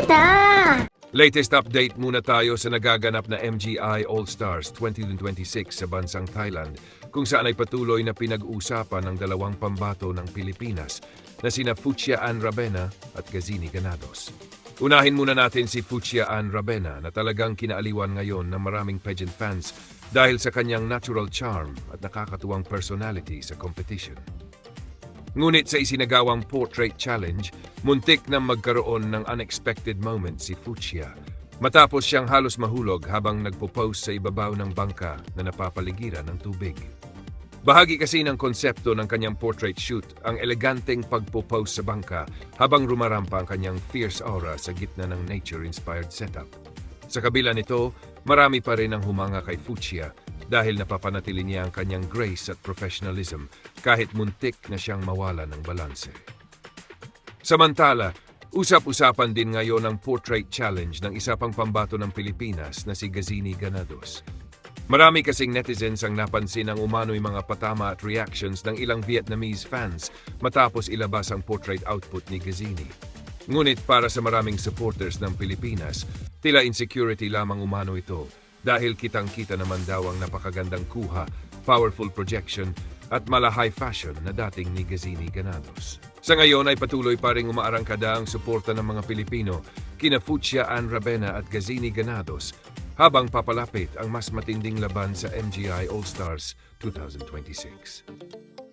balita! Latest update muna tayo sa nagaganap na MGI All-Stars 2026 sa bansang Thailand, kung saan ay patuloy na pinag-uusapan ng dalawang pambato ng Pilipinas na sina Fuchsia Ann Ravena at Gazini Ganados. Unahin muna natin si Fuchsia Ann Ravena na talagang kinaaliwan ngayon ng maraming pageant fans dahil sa kanyang natural charm at nakakatuwang personality sa competition. Ngunit sa isinagawang portrait challenge, muntik na magkaroon ng unexpected moment si Fuchsia matapos siyang halos mahulog habang nagpo-pose sa ibabaw ng bangka na napapaligiran ng tubig. Bahagi kasi ng konsepto ng kanyang portrait shoot ang eleganteng pagpo-pose sa bangka habang rumarampa ang kanyang fierce aura sa gitna ng nature-inspired setup. Sa kabila nito, marami pa rin ang humanga kay Fuchsia dahil napapanatili niya ang kanyang grace at professionalism kahit muntik na siyang mawala ng balanse. Samantala, usap-usapan din ngayon ang portrait challenge ng isa pang pambato ng Pilipinas na si Gazini Ganados. Marami kasing netizens ang napansin ang umano'y mga patama at reactions ng ilang Vietnamese fans matapos ilabas ang portrait output ni Gazini. Ngunit para sa maraming supporters ng Pilipinas, tila insecurity lamang umano ito dahil kitang-kita naman daw ang napakagandang kuha, powerful projection at mala-high fashion na dating ni Gazini Ganados. Sa ngayon ay patuloy pa ring umaarangkada ang suporta ng mga Pilipino kina Fuchsia Ann Ravena at Gazini Ganados habang papalapit ang mas matinding laban sa MGI All-Stars 2026.